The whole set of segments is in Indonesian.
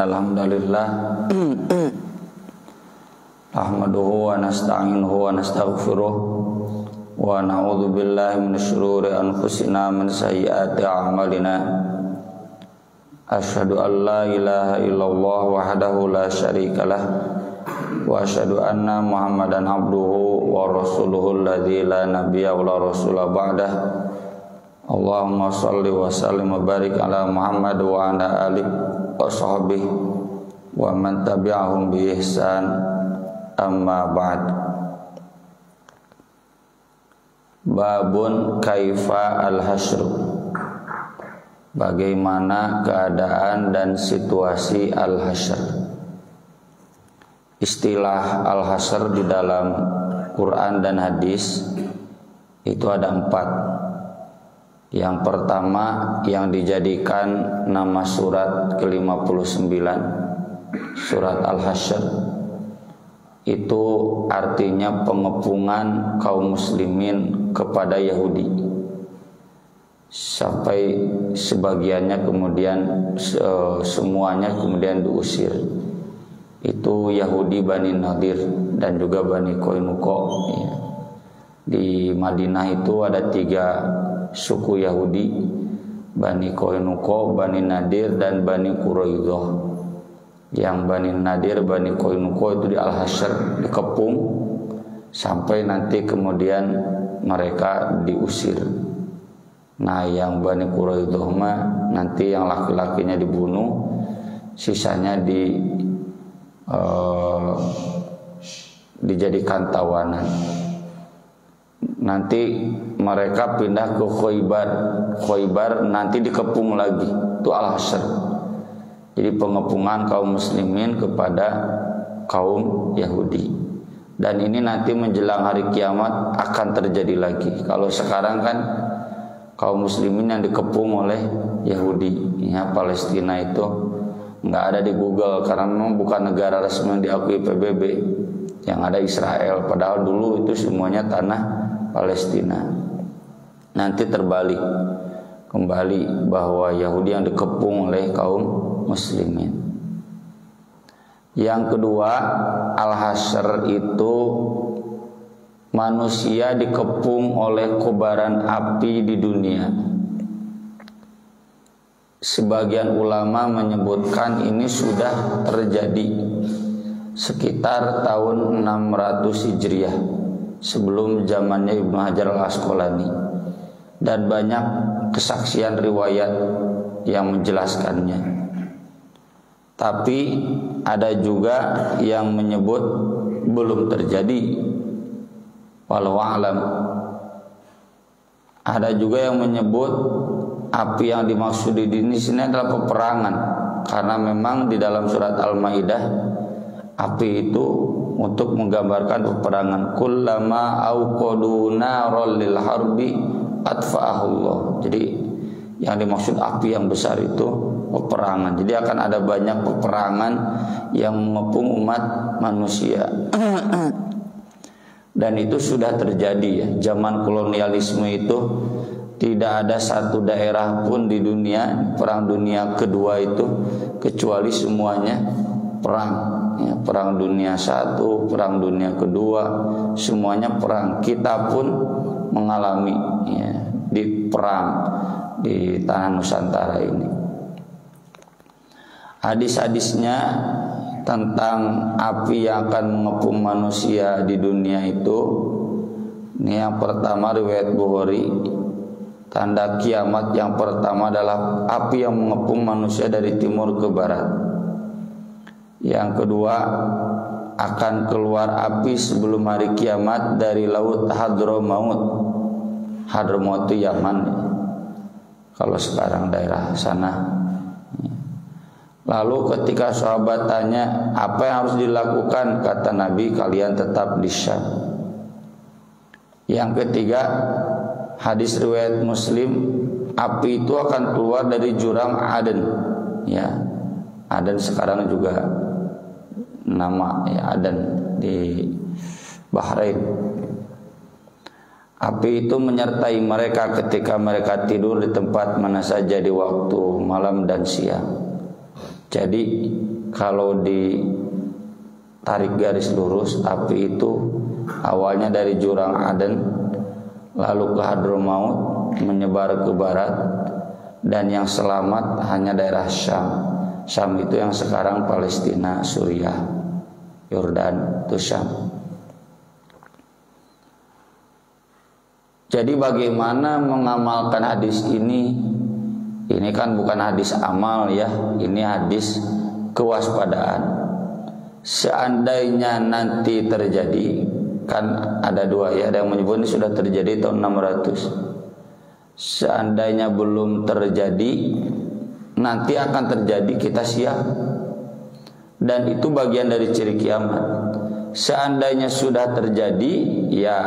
Alhamdulillah Ahmaduhu wa nasta'inuhu wa nastaghfiruh wa na'udzu billahi min syururi anfusina min sayyiati a'malina. Asyhadu an la ilaha illallah wahdahu la syarikalah wa asyhadu anna Muhammadan abduhu wa rasuluhu alladzi la nabiyya wa la rasula ba'dah. Allahumma shalli wa sallim wa barik ala Muhammad wa ala alihi wa sahbihi wa man tabi'ahum bi ihsan, amma ba'd. Babun kaifa al-hasyr, bagaimana keadaan dan situasi al-hasyr. Istilah al-hasyr di dalam Quran dan hadis itu ada 4. Yang pertama yang dijadikan nama surat ke-59, surat Al-Hasyr, itu artinya pengepungan kaum muslimin kepada Yahudi, sampai sebagiannya kemudian semuanya kemudian diusir. Itu Yahudi Bani Nadir dan juga Bani Qainuqa. Di Madinah itu ada 3 suku Yahudi, Bani Qainuqa, Bani Nadir, dan Bani Quraidah. Yang Bani Nadir, Bani Qainuqa itu di Al-Hasyr, dikepung sampai nanti kemudian mereka diusir. Nah, yang Bani Quraidah mah nanti yang laki-lakinya dibunuh, sisanya dijadikan tawanan. Nanti mereka pindah ke Khaybar nanti dikepung lagi, itu Al-Hasyr. Jadi pengepungan kaum muslimin kepada kaum Yahudi. Dan ini nanti menjelang hari kiamat akan terjadi lagi. Kalau sekarang kan kaum muslimin yang dikepung oleh Yahudi, ya, Palestina itu nggak ada di Google karena memang bukan negara resmi yang diakui PBB. Yang ada Israel, padahal dulu itu semuanya tanah Palestina. Nanti terbalik kembali bahwa Yahudi yang dikepung oleh kaum muslimin. Yang kedua, Al-Hasyr itu manusia dikepung oleh kobaran api di dunia. Sebagian ulama menyebutkan ini sudah terjadi sekitar tahun 600 Hijriah, sebelum zamannya Ibnu Hajar al-Asqalani, dan banyak kesaksian riwayat yang menjelaskannya. Tapi ada juga yang menyebut belum terjadi, walau a'lam. Ada juga yang menyebut api yang dimaksud di sini adalah peperangan, karena memang di dalam surat Al-Maidah api itu untuk menggambarkan peperangan. Kullama auqadu naral lil harbi atfa'ahullah. Jadi yang dimaksud api yang besar itu peperangan. Jadi akan ada banyak peperangan yang mengepung umat manusia. Dan itu sudah terjadi, ya. Zaman kolonialisme itu tidak ada satu daerah pun di dunia, perang dunia kedua itu, kecuali semuanya perang, ya, perang dunia 1, perang dunia kedua, semuanya perang. Kita pun mengalami, ya, di perang di tanah Nusantara ini. Hadis-hadisnya tentang api yang akan mengepung manusia di dunia itu, ini yang pertama riwayat Bukhari, tanda kiamat yang pertama adalah api yang mengepung manusia dari timur ke barat. Yang kedua, akan keluar api sebelum hari kiamat dari laut Hadramaut. Hadramaut itu Yaman, kalau sekarang daerah sana. Lalu ketika sahabat tanya, apa yang harus dilakukan? Kata Nabi, kalian tetap di Syam. Yang ketiga, hadis riwayat Muslim, api itu akan keluar dari jurang Aden, ya. Aden sekarang juga nama, ya, Aden di Bahrain. Api itu menyertai mereka ketika mereka tidur di tempat mana saja di waktu malam dan siang. Jadi kalau ditarik garis lurus, api itu awalnya dari jurang Aden, lalu ke Hadramaut, menyebar ke barat, dan yang selamat hanya daerah Syam. Syam itu yang sekarang Palestina, Suriah, Yordan, itu Syam. Jadi bagaimana mengamalkan hadis ini? Ini kan bukan hadis amal ya, ini hadis kewaspadaan. Seandainya nanti terjadi, kan ada dua ya, ada yang menyebut ini sudah terjadi tahun 600. Seandainya belum terjadi, nanti akan terjadi, kita siap. Dan itu bagian dari ciri kiamat. Seandainya sudah terjadi, ya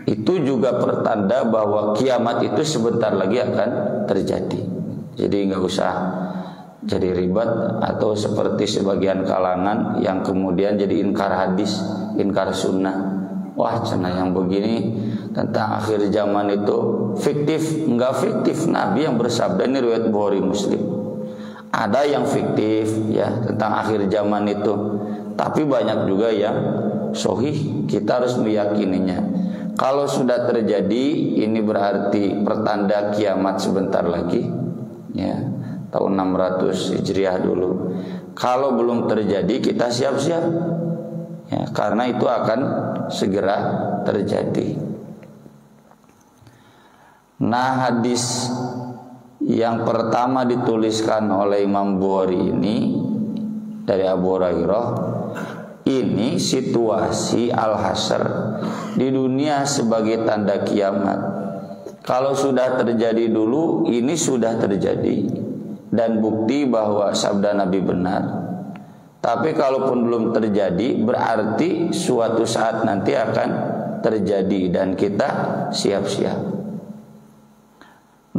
itu juga pertanda bahwa kiamat itu sebentar lagi akan terjadi. Jadi nggak usah jadi ribet atau seperti sebagian kalangan yang kemudian jadi inkar hadis, inkar sunnah. Wah, cenah yang begini tentang akhir zaman itu fiktif. Enggak fiktif, Nabi yang bersabda, ini riwayat Bukhari Muslim. Ada yang fiktif ya tentang akhir zaman itu, tapi banyak juga yang sahih. Kita harus meyakininya. Kalau sudah terjadi, ini berarti pertanda kiamat sebentar lagi ya, tahun 600 Hijriah dulu. Kalau belum terjadi, kita siap-siap ya, karena itu akan segera terjadi. Nah, hadis yang pertama dituliskan oleh Imam Bukhari ini dari Abu Hurairah, ini situasi al-hasyr di dunia sebagai tanda kiamat. Kalau sudah terjadi dulu, ini sudah terjadi dan bukti bahwa sabda Nabi benar. Tapi kalaupun belum terjadi, berarti suatu saat nanti akan terjadi dan kita siap-siap.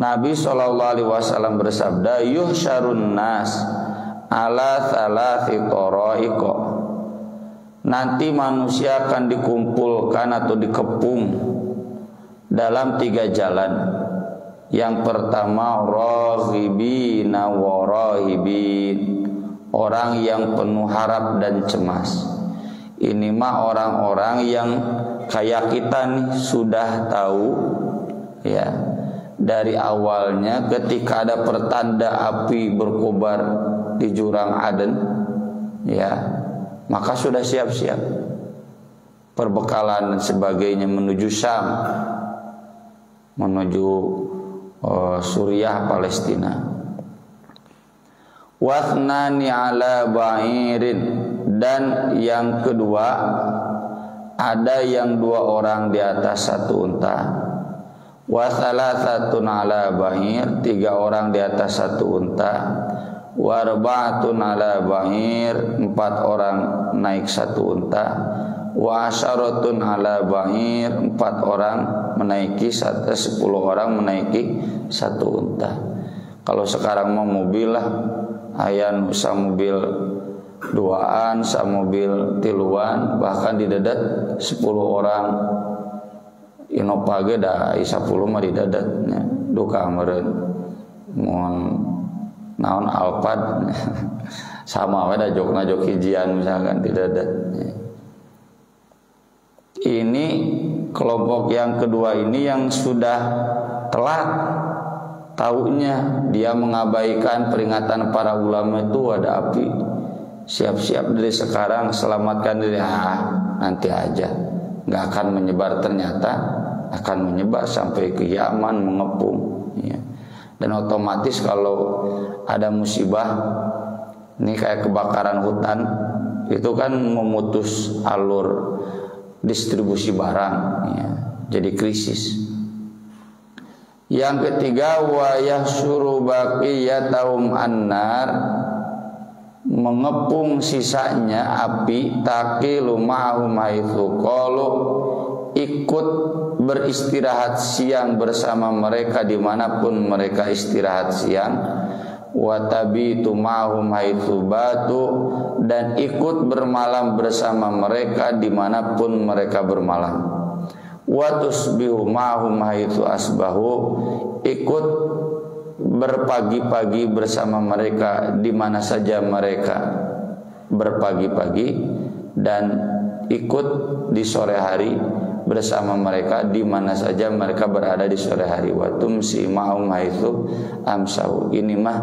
Nabi SAW bersabda, yuhsyarun nas ala thalathi tara'iqa. Nanti manusia akan dikumpulkan atau dikepung dalam 3 jalan. Yang pertama, raghibina wa rahibin, orang yang penuh harap dan cemas. Ini mah orang-orang yang kayak kita nih, sudah tahu ya dari awalnya ketika ada pertanda api berkobar di jurang Aden ya, maka sudah siap-siap perbekalan dan sebagainya menuju Syam, menuju Suriah, Palestina. Wathnani ala ba'irin, dan yang kedua ada yang 2 orang di atas 1 unta. Wa thalathatun ala ba'ir, 3 orang di atas 1 unta. Wa arba'atun ala ba'ir, 4 orang naik 1 unta. Wa asyaratun ala ba'ir, 4 orang menaiki 10 orang menaiki 1 unta. Kalau sekarang mau mobil lah, ayan bisa mobil 2an, sa mobil 3-an, bahkan didadat 10 orang. Innova ge da 10 mah didadat nya. Duka meureun mun naon Alphard sama we da jokna jok hijian misalkan didadat. Ini kelompok yang kedua ini yang sudah telat taunya, dia mengabaikan peringatan para ulama itu ada api. Siap-siap dari sekarang, selamatkan diri. Nanti aja, nggak akan menyebar. Ternyata akan menyebar sampai ke Yaman, mengepung ya. Dan otomatis kalau ada musibah ini kayak kebakaran hutan, itu kan memutus alur distribusi barang ya, jadi krisis. Yang ketiga, wa yahsyuru baqiyatahum annar, mengepung sisanya api, taqilu ma'hum haitsu qalu, ikut beristirahat siang bersama mereka dimanapun mereka istirahat siang. Wa tabitu ma'hum haitsu batu, dan ikut bermalam bersama mereka dimanapun mereka bermalam. Wa tusbihu ma'hum haitsu asbahu, ikut berpagi-pagi bersama mereka di mana saja mereka berpagi-pagi, dan ikut di sore hari bersama mereka di mana saja mereka berada di sore hari. Wa tumsi ma'um haitsu amsau. Ini mah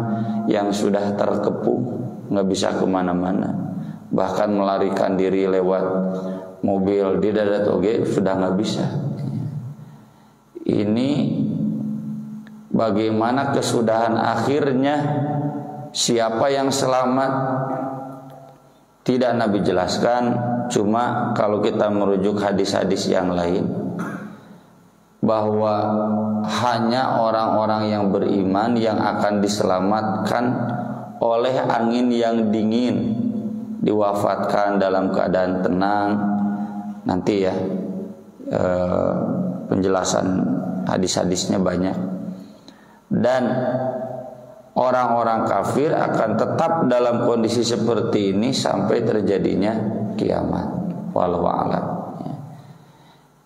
yang sudah terkepung, nggak bisa kemana-mana, bahkan melarikan diri lewat mobil di darat oge sudah nggak bisa. Ini bagaimana kesudahan akhirnya, siapa yang selamat tidak Nabi jelaskan. Cuma kalau kita merujuk hadis-hadis yang lain, bahwa hanya orang-orang yang beriman yang akan diselamatkan oleh angin yang dingin, diwafatkan dalam keadaan tenang. Nanti ya penjelasan hadis-hadisnya banyak. Dan orang-orang kafir akan tetap dalam kondisi seperti ini sampai terjadinya kiamat. Wallahu a'lam.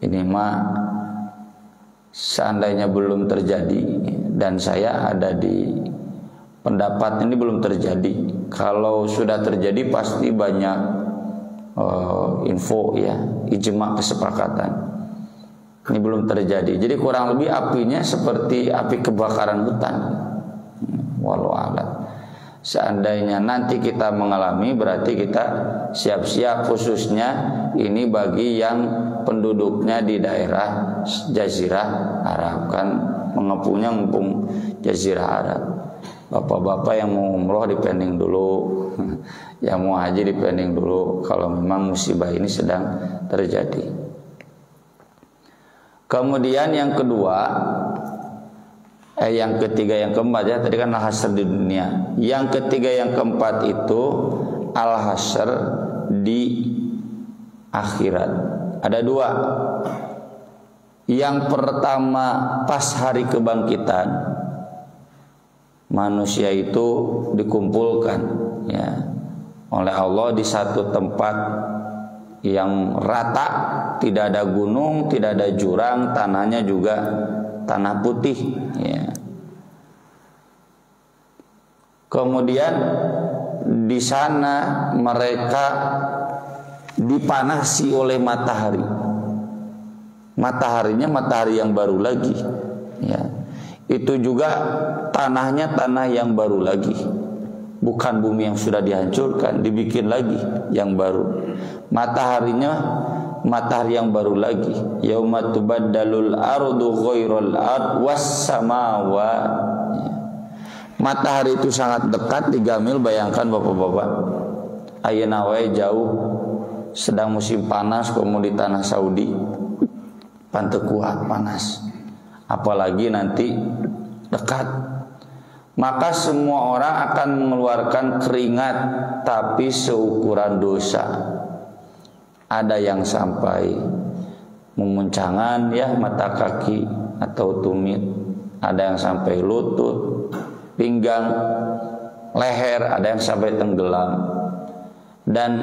Ini mah seandainya belum terjadi, dan saya ada di pendapat ini belum terjadi. Kalau sudah terjadi pasti banyak info ya, ijma, kesepakatan. Ini belum terjadi. Jadi kurang lebih apinya seperti api kebakaran hutan. Wallahu a'lam. Seandainya nanti kita mengalami, berarti kita siap-siap, khususnya ini bagi yang penduduknya di daerah Jazirah Arab, kan mengepungnya ngepung Jazirah Arab. Bapak-bapak yang mau umroh dipending dulu, yang mau haji dipending dulu kalau memang musibah ini sedang terjadi. Kemudian yang kedua, yang ketiga, yang keempat ya, tadi kan al-hasyr di dunia. Yang ketiga, yang keempat itu al-hasyr di akhirat. Ada dua. Yang pertama pas hari kebangkitan, manusia itu dikumpulkan ya oleh Allah di satu tempat yang rata, tidak ada gunung, tidak ada jurang, tanahnya juga tanah putih ya. Kemudian di sana mereka dipanasi oleh matahari. Mataharinya matahari yang baru lagi ya. Itu juga tanahnya tanah yang baru lagi, bukan bumi yang sudah dihancurkan, dibikin lagi yang baru. Mataharinya matahari yang baru lagi. Yauma tubaddalul ardu ghairal ard was samawat. Matahari itu sangat dekat, 3 mil. Bayangkan bapak-bapak, ayeuna wae jauh, sedang musim panas komo di tanah Saudi, panteu kuat panas, apalagi nanti dekat. Maka semua orang akan mengeluarkan keringat, tapi seukuran dosa. Ada yang sampai memuncangan ya mata kaki atau tumit, ada yang sampai lutut, pinggang, leher, ada yang sampai tenggelam. Dan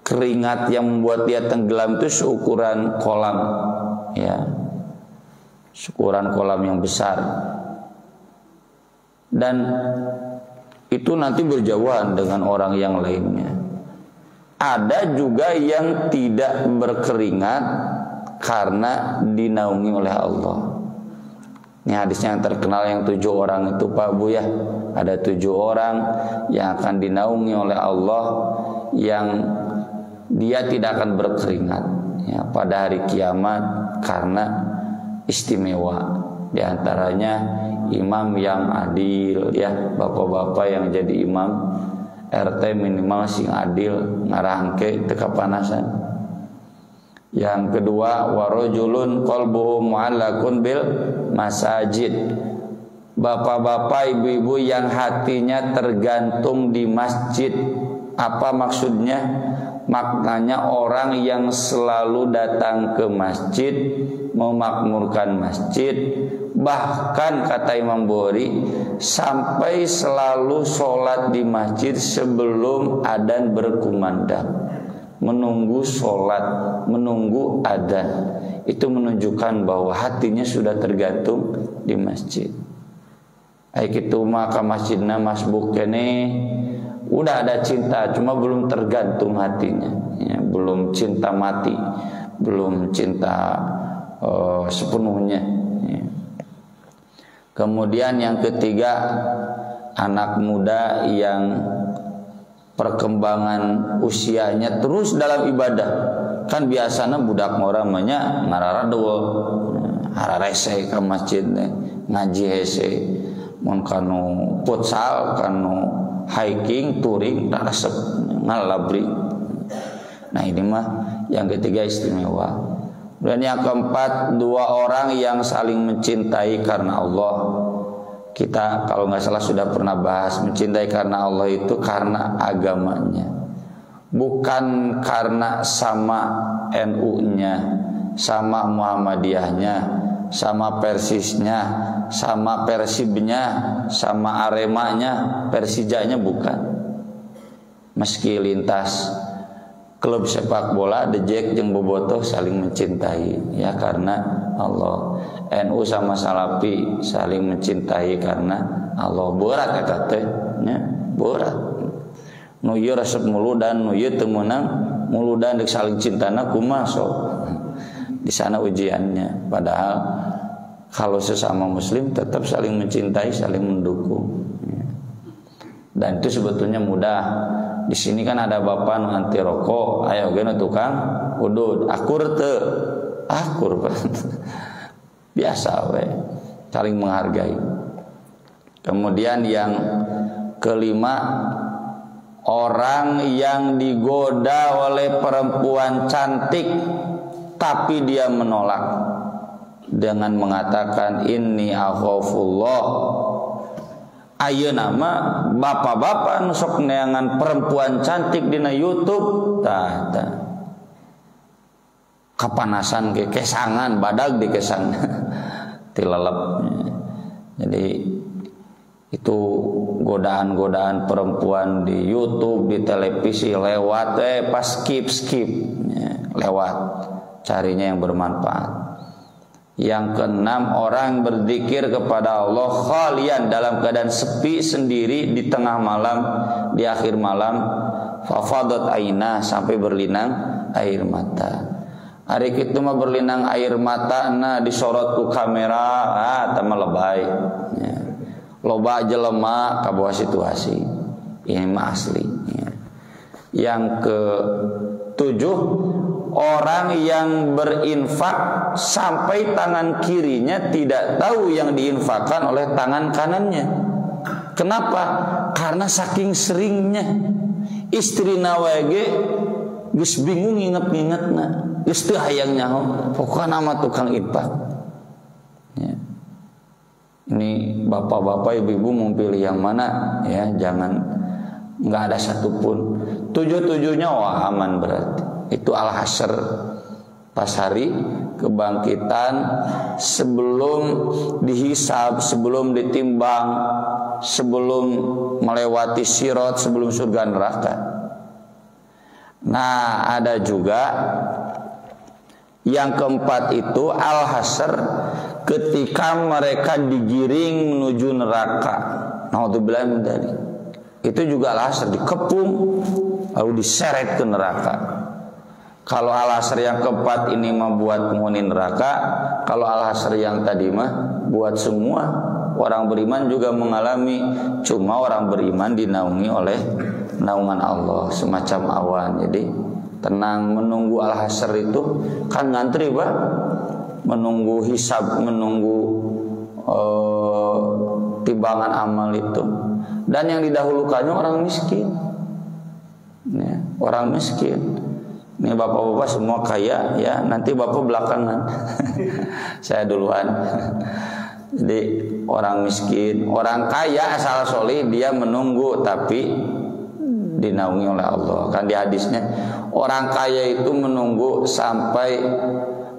keringat yang membuat dia tenggelam itu seukuran kolam ya, seukuran kolam yang besar. Dan itu nanti berjauhan dengan orang yang lainnya. Ada juga yang tidak berkeringat karena dinaungi oleh Allah. Ini hadisnya yang terkenal yang 7 orang itu Pak Bu ya. Ada 7 orang yang akan dinaungi oleh Allah, yang dia tidak akan berkeringat ya, pada hari kiamat karena istimewa. Di antaranya imam yang adil ya, bapak-bapak yang jadi imam RT minimal sing adil, ngarahke teu kapanasan. Yang kedua, warajulun qalbuhu mu'allaqun bil masajid. Bapak-bapak, ibu-ibu yang hatinya tergantung di masjid. Apa maksudnya? Maknanya orang yang selalu datang ke masjid, memakmurkan masjid. Bahkan kata Imam Bukhari, sampai selalu sholat di masjid sebelum adzan berkumandang, menunggu sholat, menunggu adzan. Itu menunjukkan bahwa hatinya sudah tergantung di masjid. Ai kitu mah ka masjidna masbuk kene udah ada cinta, cuma belum tergantung hatinya, ya, belum cinta mati, belum cinta sepenuhnya. Ya. Kemudian yang ketiga, anak muda yang perkembangan usianya terus dalam ibadah. Kan biasanya budak orang banyak ngararadul, hararese ke masjid ngaji hese, mun kanu futsal, kanu hiking, touring, rasep ngalabri. Nah ini mah yang ketiga istimewa. Dan yang keempat, dua orang yang saling mencintai karena Allah. Kita kalau nggak salah sudah pernah bahas, mencintai karena Allah itu karena agamanya, bukan karena sama NU-nya, sama Muhammadiyahnya, sama Persisnya, sama Persibnya, sama Aremanya, Persijanya, bukan. Meski lintas klub sepak bola dejek jeung bobotoh saling mencintai ya karena Allah. NU sama Salafi saling mencintai karena Allah. Berat eta teh nya, berat. Nu ieu resep muludan, nu ieu teu meunang muludan deuk saling cintana kumaha sok. Di sana ujiannya. Padahal kalau sesama muslim tetap saling mencintai, saling mendukung. Dan itu sebetulnya mudah. Di sini kan ada bapak nu anti rokok, ayo geuna tukang udud, akur teu? Akur biasa we, saling menghargai. Kemudian yang kelima, orang yang digoda oleh perempuan cantik tapi dia menolak dengan mengatakan inni akhafullah. Ayeuna mah bapak-bapak nu sok neangan perempuan cantik dina YouTube tah kapanasan ke kesangan badag di kesang tilalep. Jadi itu godaan-godaan perempuan di YouTube, di televisi lewat pas skip lewat, carinya yang bermanfaat. Yang keenam, orang berzikir kepada Allah khalian, dalam keadaan sepi sendiri di tengah malam, di akhir malam, fafadat aina, sampai berlinang air mata. Hari itu mah berlinang air mata na disorot ku kamera, tama lebay. Ya. Loba jelema ka bawah situasi. Ini mah asli. Ya. Yang ketujuh, orang yang berinfak sampai tangan kirinya tidak tahu yang diinfakkan oleh tangan kanannya. Kenapa? Karena saking seringnya istrina wage geus bingung inget-ingetna. Geus teu hayang nyaho, pokokna nama tukang infak. Ya. Ini bapak-bapak, ibu-ibu mau pilih yang mana ya, jangan enggak ada satupun. Tujuh-tujuhnya wah aman berarti. Itu al-hasyr, pas hari kebangkitan, sebelum dihisab, sebelum ditimbang, sebelum melewati sirat, sebelum surga neraka. Nah ada juga yang keempat itu al-hasyr, ketika mereka digiring menuju neraka. Naudzubillah min dzalik. Itu juga al-hasyr, dikepung lalu diseret ke neraka. Kalau al-hasyr yang keempat ini mah buat penghuni neraka, kalau al-hasyr yang tadi mah buat semua orang beriman juga mengalami. Cuma orang beriman dinaungi oleh naungan Allah semacam awan. Jadi tenang menunggu al-hasyr itu kan ngantri Pak, menunggu hisab, menunggu timbangan amal itu. Dan yang didahulukannya orang miskin, ya, orang miskin. Ini bapak-bapak semua kaya ya, nanti bapak belakangan. Saya duluan. Jadi orang miskin, orang kaya asal solih dia menunggu tapi dinaungi oleh Allah. Kan di hadisnya orang kaya itu menunggu sampai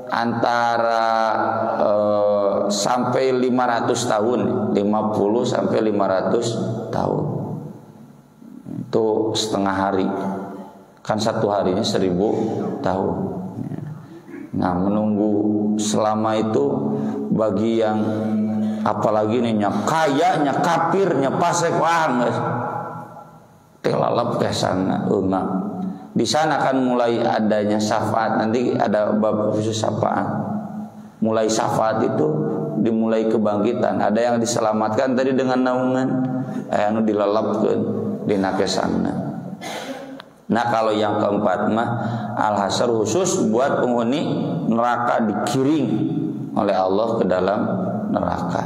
antara sampai 500 tahun, 50 sampai 500 tahun. Itu setengah hari. Kan satu harinya 1000 tahun. Nah menunggu selama itu bagi yang apalagi nih nya kaya, nya kafir, nya pasek geus telalap ke sana enggak. Di sana kan mulai adanya syafaat, nanti ada bab khusus syafaat. Mulai syafaat itu dimulai kebangkitan. Ada yang diselamatkan tadi dengan naungan, anu dilalapkeun dina kesana. Nah kalau yang keempat mah al-hasyr khusus buat penghuni neraka digiring oleh Allah ke dalam neraka.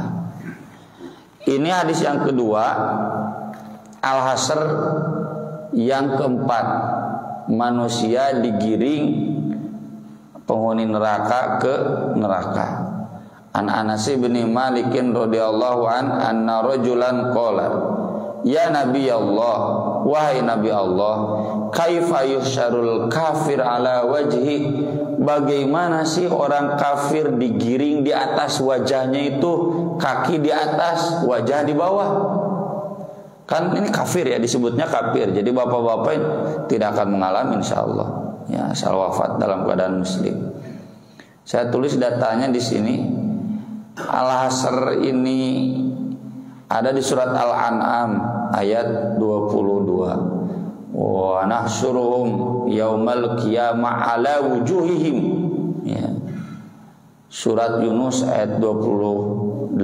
Ini hadis yang kedua, al-hasyr yang keempat, manusia digiring penghuni neraka ke neraka. An Anas bin Malik radhiyallahu anna rajulan qala ya Nabi Allah, wahai Nabi Allah, kaifa yusyarul kafir ala wajhi, bagaimana sih orang kafir digiring di atas wajahnya itu, kaki di atas, wajah di bawah. Kan ini kafir ya, disebutnya kafir. Jadi bapak-bapak tidak akan mengalami insyaallah ya, asal wafat dalam keadaan muslim. Saya tulis datanya di sini. Al-hasyr ini ada di surat Al-An'am ayat 22. Wa nahsyuruhum yaumal qiyamah ala wujuhihim. Ya. Surat Yunus ayat 28.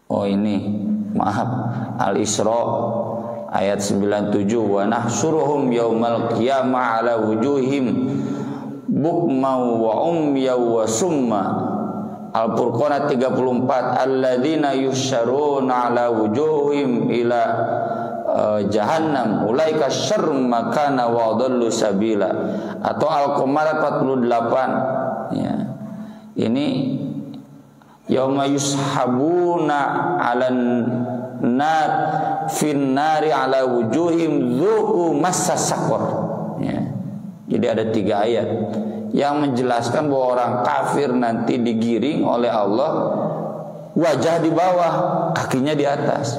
Oh ini, maaf, Al-Isra ayat 97. Wa nahsyuruhum yaumal qiyamah ala wujuhihim bukma wa umya wa summa. Al-Furqan 34. Alladzina yusyaruna ala wujuhim ila jahannam ulaika syarrun makana wa adallu sabila. Atau Al-Qamar 48 ya. Ini yauma yushabuna 'alan nar fin nari ala wujuhim dzuqu massa saqar ya. Jadi ada 3 ayat yang menjelaskan bahwa orang kafir nanti digiring oleh Allah, wajah di bawah, kakinya di atas.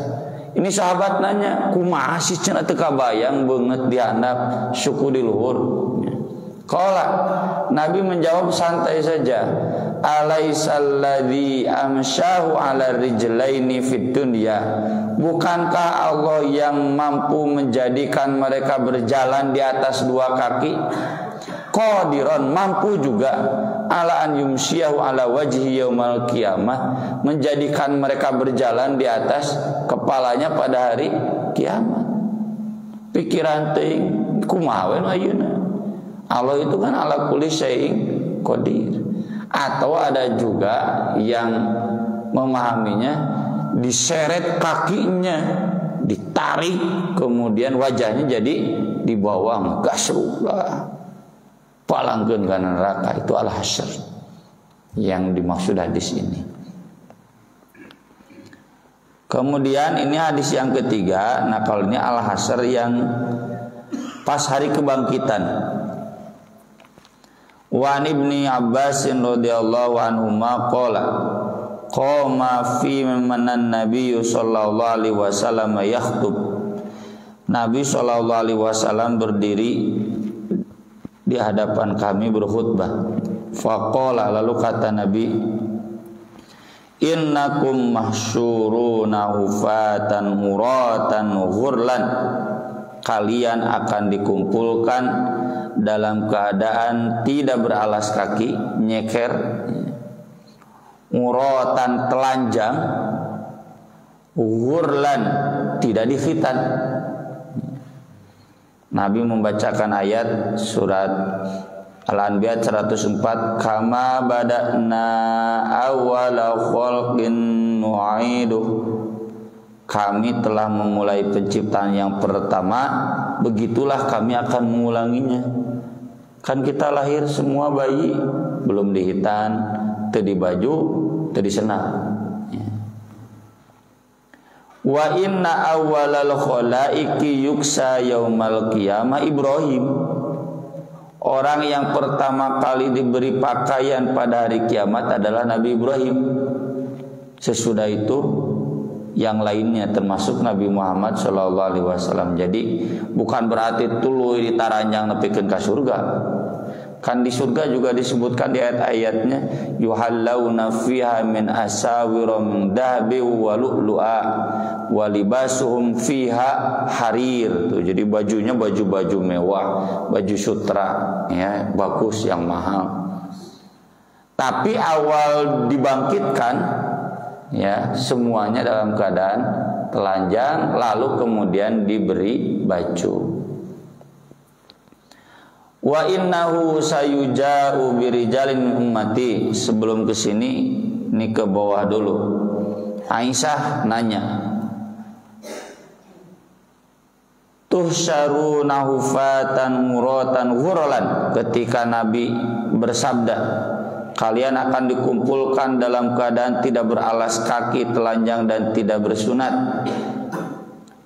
Ini sahabat nanya, kumaha sih cenah teu kabayang beungeut dihandap suku di luhur. Qala, Nabi menjawab santai saja, alaisalladzi amsyahu ala rijlaini fid dunya, bukankah Allah yang mampu menjadikan mereka berjalan di atas 2 kaki? Qadiran, mampu juga ala an yumsyahu ala wajhi yaumal qiyamah, menjadikan mereka berjalan di atas kepalanya pada hari kiamat. Pikiran teuing kumaha we ayeuna? Allah itu kan ala kulli syai'in qadir. Atau ada juga yang memahaminya diseret kakinya, ditarik, kemudian wajahnya jadi di bawah, gasrulah palangkeun ka neraka. Itu al-hasyr yang dimaksud hadis ini. Kemudian ini hadis yang ketiga. Nah kalau ini al-hasyr yang pas hari kebangkitan. Wa ibni Abbas radhiyallahu anhuma qala qama fi manan nabiy sallallahu alaihi wasallam yakhtub. Nabi sallallahu alaihi wasallam berdiri di hadapan kami berkhutbah. Faqala, lalu kata Nabi, innakum mahsyuruna hufatan muratan ghurlan, kalian akan dikumpulkan dalam keadaan tidak beralas kaki, nyeker, muratan telanjang, ghurlan tidak dikhitan. Nabi membacakan ayat surat Al-Anbiya 104, kama bada'na awwala khalqin nu'idu, kami telah memulai penciptaan yang pertama, begitulah kami akan mengulanginya. Kan kita lahir semua bayi, belum dihitan, teu dibaju, teu disenam. Wa inna awwalal khalaiki yuksa yaumal qiyamah Ibrahim. Orang yang pertama kali diberi pakaian pada hari kiamat adalah Nabi Ibrahim. Sesudah itu yang lainnya termasuk Nabi Muhammad sallallahu alaihi wasallam. Jadi bukan berarti tuluy ditaranjang nepikeun ka surga. Kan di surga juga disebutkan di ayat-ayatnya, yuhallawna fiha min asawira min dhahabi wa lu'lu'a wa libasuhum fiha harir. Tuh, jadi bajunya baju-baju mewah, baju sutra ya, bagus yang mahal. Tapi awal dibangkitkan ya, semuanya dalam keadaan telanjang, lalu kemudian diberi baju. Wa innahu sayuja'u birijalin ummati. Sebelum ke sini, ini ke bawah dulu. Aisyah nanya, tuhsyaruna hufatan muratan ghuralan. Ketika Nabi bersabda, kalian akan dikumpulkan dalam keadaan tidak beralas kaki, telanjang dan tidak bersunat.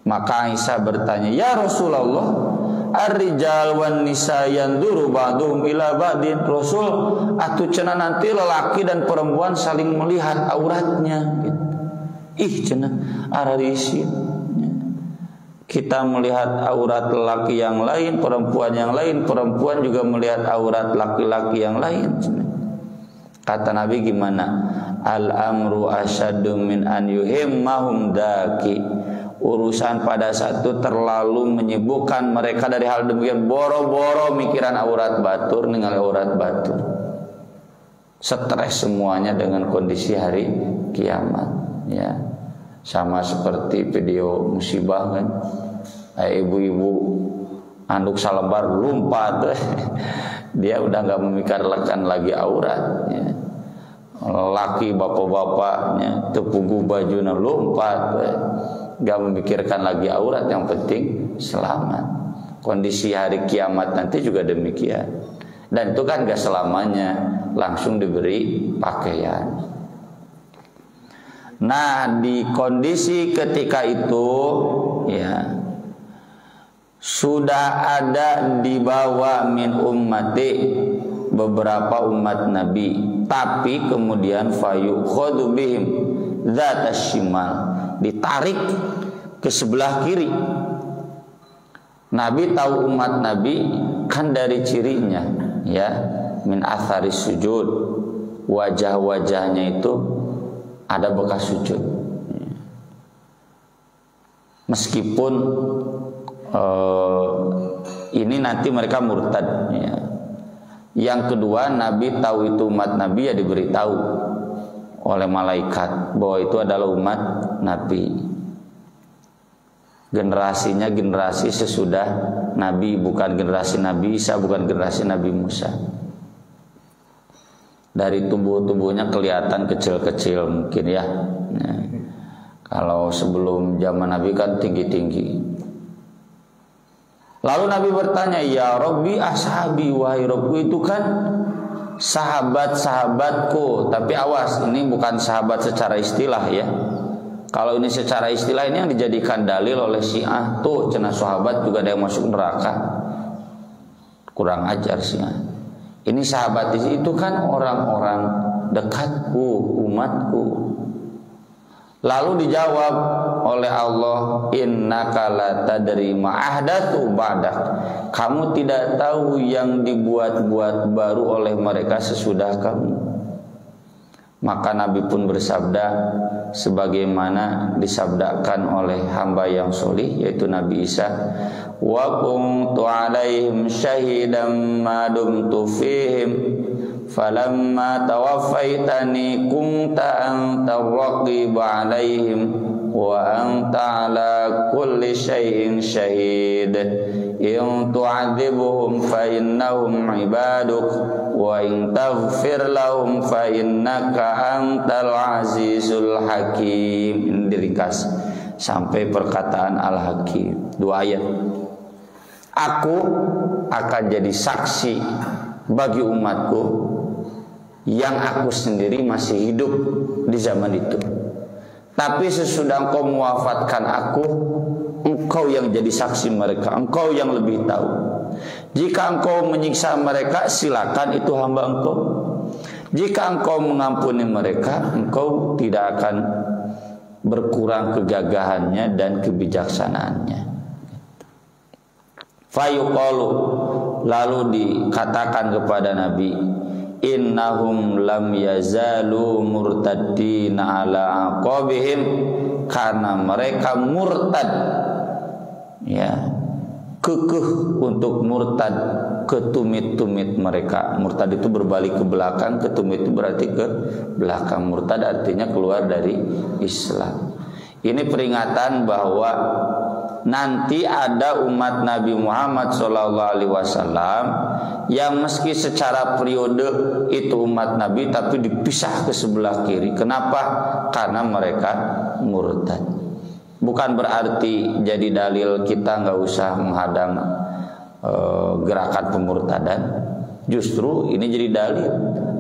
Maka Aisyah bertanya, ya Rasulullah, ar-rijal wan nisa yanduru ba'duhum ila ba'din. Rasul, atuh cenah nanti lelaki dan perempuan saling melihat auratnya gitu. Ih cenah ararisi. Kita melihat aurat lelaki yang lain, perempuan yang lain, perempuan juga melihat aurat laki-laki yang lain. Kata Nabi gimana? Al-amru asyaddu min an yuhimmahum daki. Urusan pada saat itu terlalu menyibukkan mereka dari hal demikian, boro-boro mikiran aurat batur, ningali aurat batur. Stres semuanya dengan kondisi hari kiamat ya. Sama seperti video musibah kan. Ibu-ibu anduk salebar lompat. Dia udah enggak memikirkan lagi aurat ya. Laki bapak-bapaknya tepugu bajunya lompat ya. Gak memikirkan lagi aurat, yang penting selamat. Kondisi hari kiamat nanti juga demikian. Dan itu kan gak selamanya langsung diberi pakaian. Nah, di kondisi ketika itu ya, sudah ada di bawah min ummati beberapa umat Nabi, tapi kemudian fayukhadhu bihim dzatas shimal, ditarik ke sebelah kiri. Nabi tahu umat Nabi kan dari cirinya ya, min atharis sujud, wajah-wajahnya itu ada bekas sujud. Meskipun ini nanti mereka murtad ya. Yang kedua, Nabi tahu itu umat Nabi, ya diberitahu oleh malaikat bahwa itu adalah umat Nabi. Generasinya generasi sesudah Nabi, bukan generasi Nabi Isa, bukan generasi Nabi Musa. Dari tubuh-tubuhnya kelihatan kecil-kecil mungkin ya. Nah, kalau sebelum zaman Nabi kan tinggi-tinggi. Lalu Nabi bertanya, ya Rabbi ashabi, wahai Rabbku, itu kan sahabat-sahabatku. Tapi awas, ini bukan sahabat secara istilah ya. Kalau ini secara istilah, ini yang dijadikan dalil oleh Syiah. Tuh cenah sahabat juga ada yang masuk neraka. Kurang ajar Syiah. Ini sahabat itu kan orang-orang dekatku, umatku. Lalu dijawab oleh Allah, innaka la tadri ma ahdatsu ba'dak. Kamu tidak tahu yang dibuat-buat baru oleh mereka sesudah kamu. Maka Nabi pun bersabda sebagaimana disabdakan oleh hamba yang solih, yaitu Nabi Isa, wa kuntu alaihim syahidan ma dumtu fihim falamma tawaffaitani kunta anta raqib alaihim wa anta ala kulli syai'in syahid in tu'adzibuhum fa innahum ibaduk wa in taghfir lahum fa innaka antal azizul hakim. Ini diringkas sampai perkataan Al-Hakim, 2 ayat. Aku akan jadi saksi bagi umatku yang aku sendiri masih hidup di zaman itu. Tapi sesudah engkau mewafatkan aku, engkau yang jadi saksi mereka, engkau yang lebih tahu. Jika engkau menyiksa mereka, silakan, itu hamba engkau. Jika engkau mengampuni mereka, engkau tidak akan berkurang kegagahannya dan kebijaksanaannya. Fayuqalu, lalu dikatakan kepada Nabi, innahum lam yazalu murtaddina ala aqabihim, karena mereka murtad, ya, kekeh untuk murtad ke tumit-tumit mereka. Murtad itu berbalik ke belakang, ke tumit itu berarti ke belakang. Murtad artinya keluar dari Islam. Ini peringatan bahwa nanti ada umat Nabi Muhammad SAW yang meski secara periode itu umat Nabi, tapi dipisah ke sebelah kiri. Kenapa? Karena mereka murtad. Bukan berarti jadi dalil kita nggak usah menghadang gerakan pemurtadan. Justru ini jadi dalil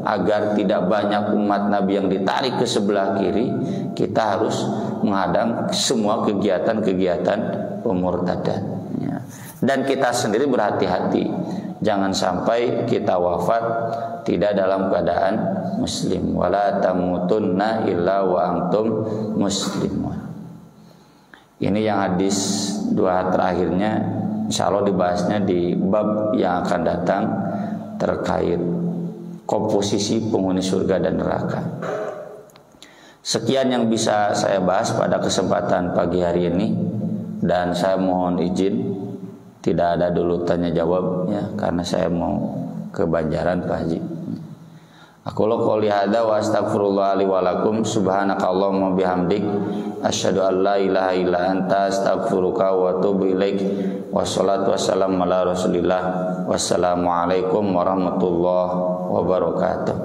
agar tidak banyak umat Nabi yang ditarik ke sebelah kiri. Kita harus menghadang semua kegiatan-kegiatan pemurtadan, ya. Dan kita sendiri berhati-hati, jangan sampai kita wafat tidak dalam keadaan muslim. Wala tamutunna illa wa antum muslimun. Ini yang hadis dua terakhirnya, insya Allah dibahasnya di bab yang akan datang terkait komposisi penghuni surga dan neraka. Sekian yang bisa saya bahas pada kesempatan pagi hari ini, dan saya mohon izin tidak ada dulu tanya jawab, ya, karena saya mau ke Banjaran Pak Haji. Aku qouli hadza wa astaghfirullah li wa lakum, subhanakallahumma bihamdik, asyhadu an la ilaha illa anta, astaghfiruka wa atubu ilaik. Wassalatu wassalamu ala Rasulillah. Wassalamualaikum warahmatullahi wabarakatuh.